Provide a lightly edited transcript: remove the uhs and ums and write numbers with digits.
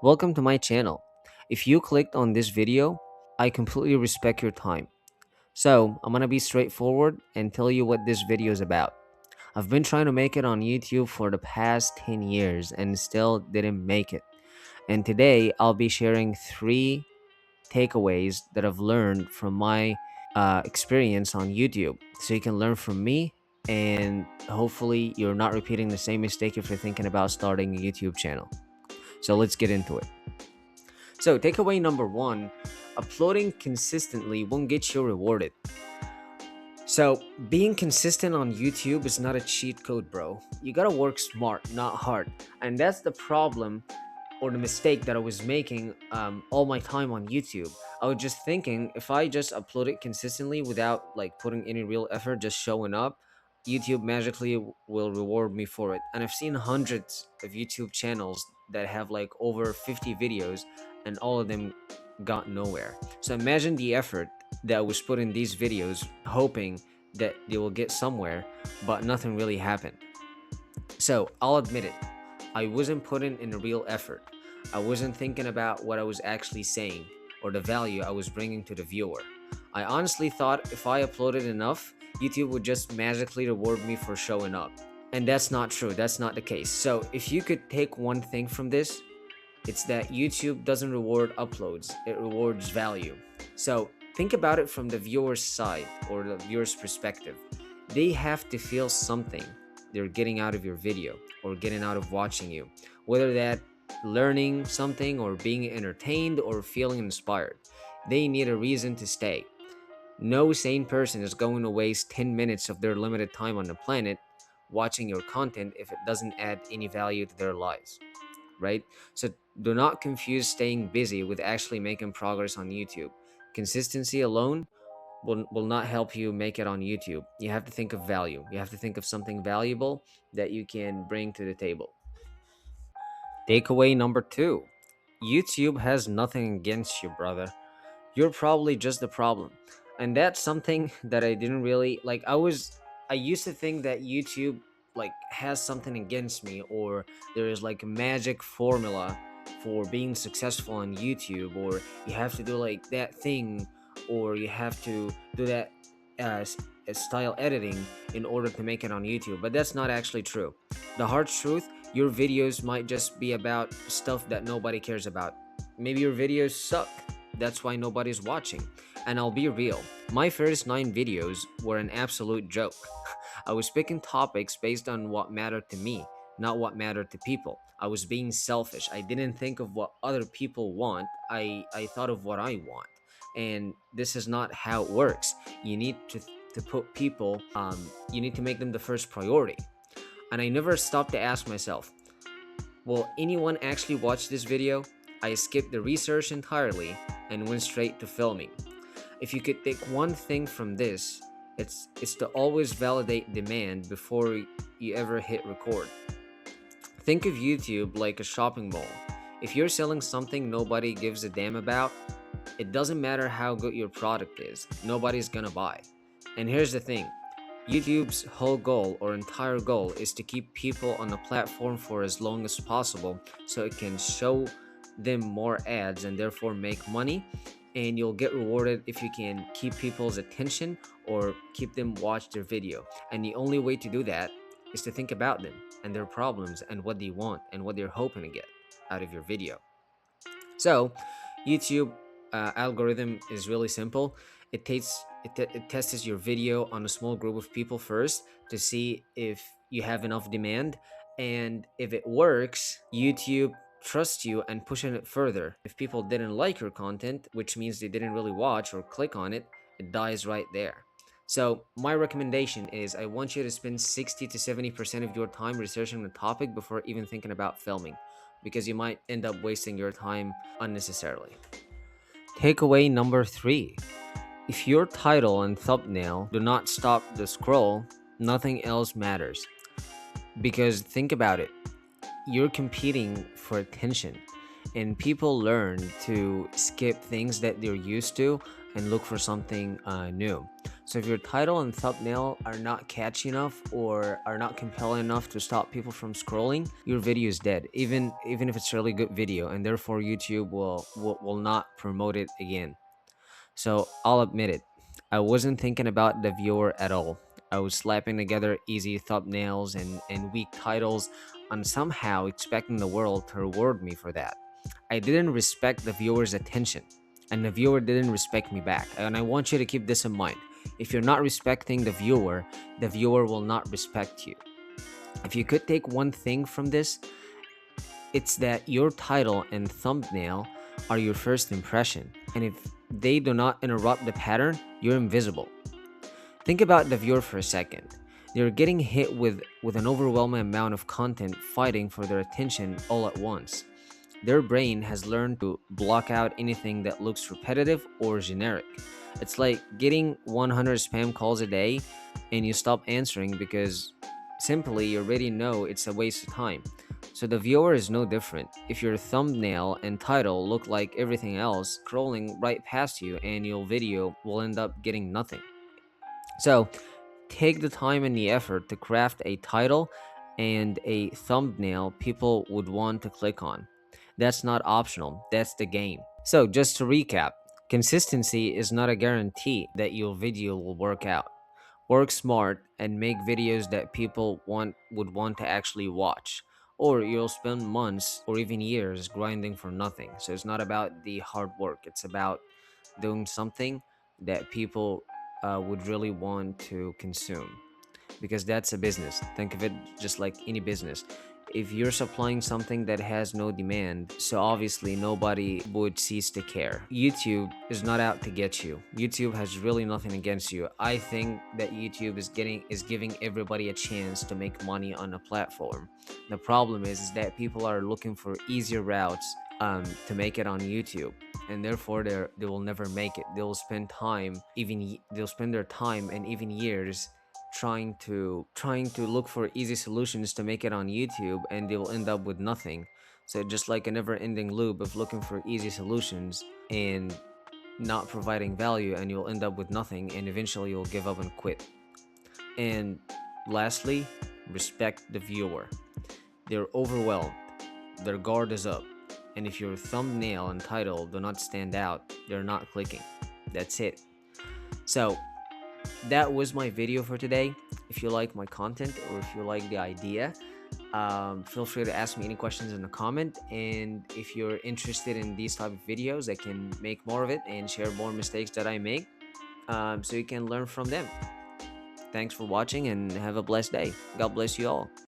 Welcome to my channel. If you clicked on this video, I completely respect your time. So, I'm gonna be straightforward and tell you what this video is about. I've been trying to make it on YouTube for the past 10 years and still didn't make it. And today, I'll be sharing 3 takeaways that I've learned from my experience on YouTube. So you can learn from me, and hopefully, you're not repeating the same mistake if you're thinking about starting a YouTube channel. So, let's get into it. So, takeaway number 1, uploading consistently won't get you rewarded. So, being consistent on YouTube is not a cheat code, bro. You gotta work smart, not hard. And that's the problem or the mistake that I was making all my time on YouTube. I was just thinking if I just upload it consistently without like putting any real effort, just showing up, YouTube magically will reward me for it. And I've seen hundreds of YouTube channels that have like over 50 videos and all of them got nowhere. So imagine the effort that was put in these videos hoping that they will get somewhere, but nothing really happened. So I'll admit it, I wasn't putting in a real effort. I wasn't thinking about what I was actually saying or the value I was bringing to the viewer. I honestly thought if I uploaded enough, YouTube would just magically reward me for showing up. And that's not true, that's not the case. So if you could take one thing from this, it's that YouTube doesn't reward uploads, it rewards value. So think about it from the viewer's side or the viewer's perspective. They have to feel something they're getting out of your video or getting out of watching you, whether that learning something or being entertained or feeling inspired. They need a reason to stay. No sane person is going to waste 10 minutes of their limited time on the planet watching your content if it doesn't add any value to their lives, right? So do not confuse staying busy with actually making progress on YouTube. Consistency alone will not help you make it on YouTube. You have to think of value. You have to think of something valuable that you can bring to the table. Takeaway number 2, YouTube has nothing against you, brother. You're probably just the problem. And that's something that I didn't really like. I used to think that YouTube like has something against me, or there is like a magic formula for being successful on YouTube, or you have to do like that thing, or you have to do that as style editing in order to make it on YouTube. But that's not actually true. The hard truth, your videos might just be about stuff that nobody cares about. Maybe your videos suck, that's why nobody's watching. And I'll be real, my first 9 videos were an absolute joke. I was picking topics based on what mattered to me, not what mattered to people. I was being selfish. I didn't think of what other people want. I thought of what I want. And this is not how it works. You need to put people, you need to make them the first priority. And I never stopped to ask myself, will anyone actually watch this video? I skipped the research entirely and went straight to filming. If you could take one thing from this, it's to always validate demand before you ever hit record. Think of YouTube like a shopping mall. If you're selling something nobody gives a damn about, it doesn't matter how good your product is, nobody's gonna buy. And here's the thing, YouTube's whole goal or entire goal is to keep people on the platform for as long as possible so it can show them more ads and therefore make money, and you'll get rewarded if you can keep people's attention or keep them watch their video. And the only way to do that is to think about them and their problems and what they want and what they're hoping to get out of your video. So YouTube algorithm is really simple. It tests your video on a small group of people first to see if you have enough demand, and if it works, YouTube trusts you and pushing it further. If people didn't like your content, which means they didn't really watch or click on it, it dies right there. So my recommendation is I want you to spend 60 to 70% of your time researching the topic before even thinking about filming, because you might end up wasting your time unnecessarily. Takeaway number 3. If your title and thumbnail do not stop the scroll, nothing else matters. Because think about it, you're competing for attention, and people learn to skip things that they're used to and look for something new. So if your title and thumbnail are not catchy enough or are not compelling enough to stop people from scrolling, your video is dead. Even if it's a really good video, and therefore YouTube will not promote it again. So I'll admit it. I wasn't thinking about the viewer at all. I was slapping together easy thumbnails and weak titles and somehow expecting the world to reward me for that. I didn't respect the viewer's attention, and the viewer didn't respect me back. And I want you to keep this in mind. If you're not respecting the viewer will not respect you. If you could take one thing from this, it's that your title and thumbnail are your first impression. And if they do not interrupt the pattern, you're invisible. Think about the viewer for a second. They're getting hit with an overwhelming amount of content fighting for their attention all at once. Their brain has learned to block out anything that looks repetitive or generic. It's like getting 100 spam calls a day and you stop answering because simply you already know it's a waste of time. So the viewer is no different. If your thumbnail and title look like everything else, scrolling right past you and your video will end up getting nothing. So take the time and the effort to craft a title and a thumbnail people would want to click on. That's not optional, that's the game. So, just to recap, consistency is not a guarantee that your video will work out. Work smart and make videos that people would want to actually watch. Or you'll spend months or even years grinding for nothing. So it's not about the hard work, it's about doing something that people would really want to consume, because that's a business. Think of it just like any business. If you're supplying something that has no demand, so obviously nobody would cease to care. YouTube is not out to get you. YouTube has really nothing against you. I think that YouTube is giving everybody a chance to make money on a platform. The problem is that people are looking for easier routes to make it on YouTube, and therefore they will never make it. They'll spend time, they'll spend their time and even years trying to look for easy solutions to make it on YouTube, and they will end up with nothing. So just like a never-ending loop of looking for easy solutions and not providing value, and you'll end up with nothing, and eventually you'll give up and quit. And lastly, respect the viewer. They're overwhelmed, their guard is up, and if your thumbnail and title do not stand out, they're not clicking. That's it. So that was my video for today. If you like my content or if you like the idea, feel free to ask me any questions in the comment. And if you're interested in these type of videos, I can make more of it and share more mistakes that I make, so you can learn from them. Thanks for watching and have a blessed day. God bless you all.